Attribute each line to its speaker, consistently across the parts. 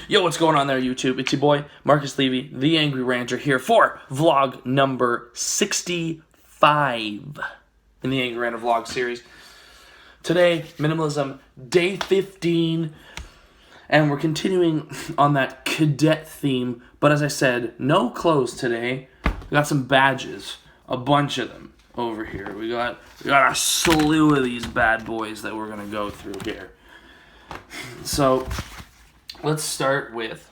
Speaker 1: Yo, what's going on there, YouTube? It's your boy, Marcus Levy, the Angry Ranter, here for vlog number 65 in the Angry Ranter Vlog series. Today, Minimalism, day 15, and we're continuing on that cadet theme, but as I said, no clothes today. We got some badges, a bunch of them over here. We got a slew of these bad boys that we're going to go through here. So, let's start with,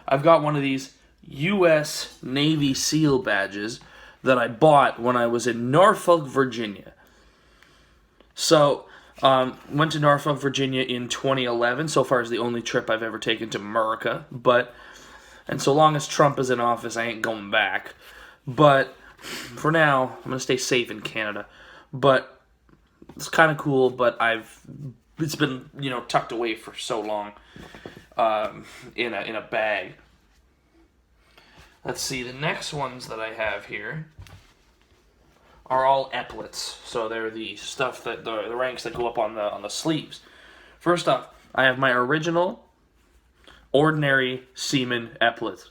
Speaker 1: I've got one of these U.S. Navy SEAL badges that I bought when I was in Norfolk, Virginia. So, went to Norfolk, Virginia in 2011. So far, is the only trip I've ever taken to America. And so long as Trump is in office, I ain't going back. But for now, I'm going to stay safe in Canada. But it's kind of cool, but it's been, tucked away for so long in a bag. Let's see, the next ones that I have here are all epaulets. So they're the stuff that the ranks that go up on the sleeves. First off, I have my original ordinary seaman epaulet.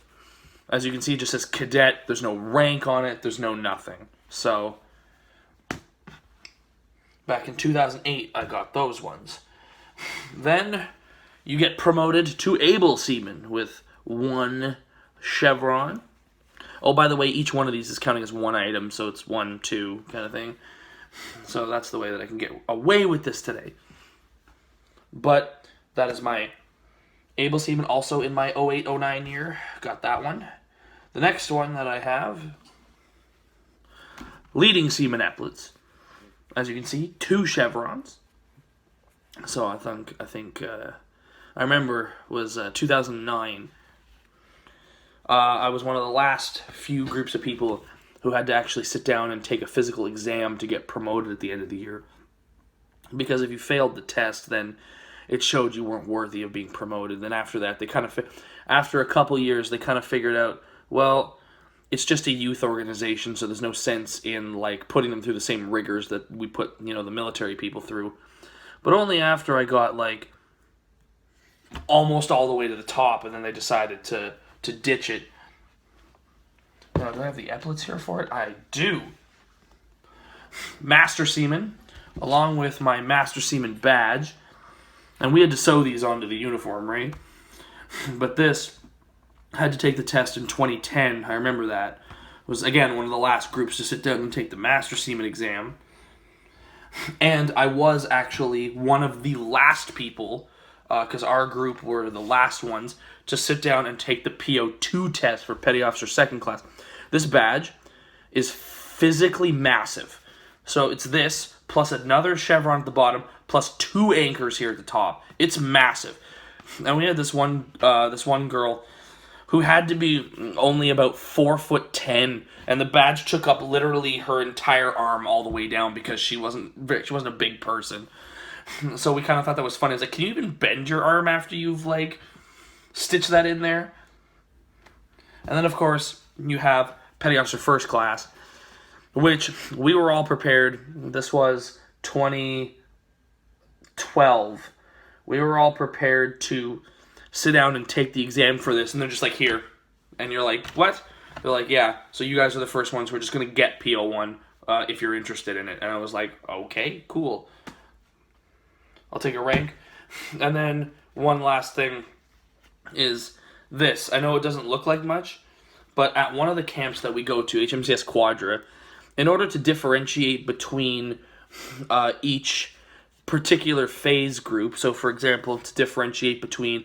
Speaker 1: As you can see, it just says cadet. There's no rank on it. There's no nothing. So back in 2008, I got those ones. Then you get promoted to able seaman with one chevron. Oh, by the way, each one of these is counting as one item, so it's 1, 2 kind of thing. So that's the way that I can get away with this today. But that is my able seaman, also in my 08-09 year. Got that one. The next one that I have, leading seaman epaulets. As you can see, 2 chevrons. So I think I remember was 2009. I was one of the last few groups of people who had to actually sit down and take a physical exam to get promoted at the end of the year. Because if you failed the test, then it showed you weren't worthy of being promoted. Then after that, after a couple years, they kind of figured out, well, it's just a youth organization, so there's no sense in putting them through the same rigors that we put the military people through. But only after I got almost all the way to the top, and then they decided to ditch it. Now, do I have the epaulets here for it? I do. Master Seaman, along with my Master Seaman badge. And we had to sew these onto the uniform, right? But this, I had to take the test in 2010. I remember that. It was, again, one of the last groups to sit down and take the Master Seaman exam. And I was actually one of the last people, because our group were the last ones, to sit down and take the PO2 test for Petty Officer 2nd Class. This badge is physically massive. So it's this, plus another chevron at the bottom, plus 2 anchors here at the top. It's massive. And we had this one girl who had to be only about 4'10", and the badge took up literally her entire arm all the way down because she wasn't a big person. So we kind of thought that was funny. It's like, can you even bend your arm after you've stitched that in there? And then of course you have Petty Officer 1st Class, which we were all prepared. This was 2012. We were all prepared to sit down and take the exam for this, and they're just like, here. And you're like, what? They're like, yeah, so you guys are the first ones who are just going to get PO1 if you're interested in it. And I was like, okay, cool. I'll take a rank. And then one last thing is this. I know it doesn't look like much, but at one of the camps that we go to, HMCS Quadra, in order to differentiate between each particular phase group, so for example, to differentiate between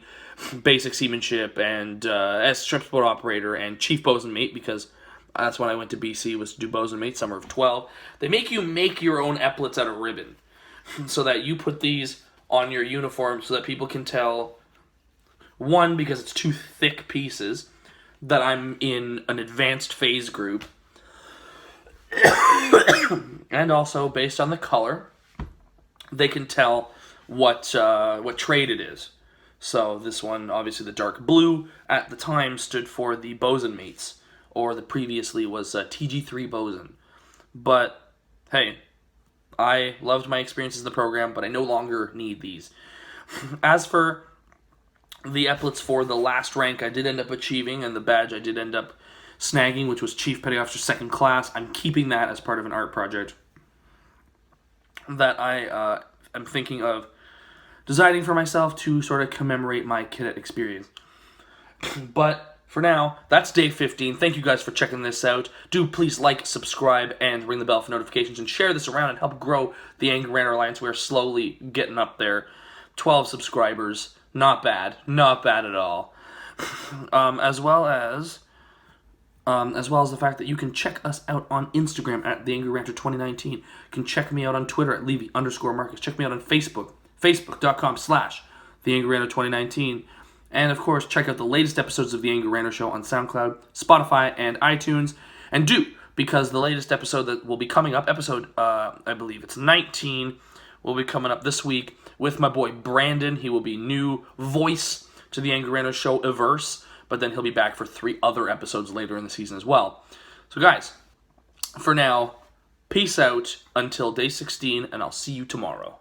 Speaker 1: basic seamanship and as transport operator and chief bosun mate, because that's when I went to BC, was to do bosun mate, summer of 12, they make you make your own epaulets out of ribbon, so that you put these on your uniform so that people can tell, one, because it's 2 thick pieces, that I'm in an advanced phase group, and also based on the color, they can tell what trade it is. So this one, obviously the dark blue, at the time stood for the bosun mates, or the previously was TG3 bosun. But hey, I loved my experiences in the program, but I no longer need these. As for the epaulets for the last rank I did end up achieving, and the badge I did end up snagging, which was Chief Petty Officer 2nd Class. I'm keeping that as part of an art project that I am thinking of designing for myself to sort of commemorate my cadet experience. But for now, that's day 15. Thank you guys for checking this out. Do please like, subscribe, and ring the bell for notifications, and share this around and help grow the Angry Ranter Alliance. We're slowly getting up there. 12 subscribers. Not bad. Not bad at all. As well as the fact that you can check us out on Instagram at the Angry Ranter 2019. You can check me out on Twitter at Levy_Marcus. Check me out on Facebook, facebook.com/the Angry Ranter 2019. And, of course, check out the latest episodes of The Angry Ranter Show on Soundcloud, Spotify, and iTunes. And do, because the latest episode that will be coming up, I believe it's 19, will be coming up this week with my boy Brandon. He will be new voice to The Angry Ranter Show Averse, but then he'll be back for 3 other episodes later in the season as well. So, guys, for now, peace out until day 16, and I'll see you tomorrow.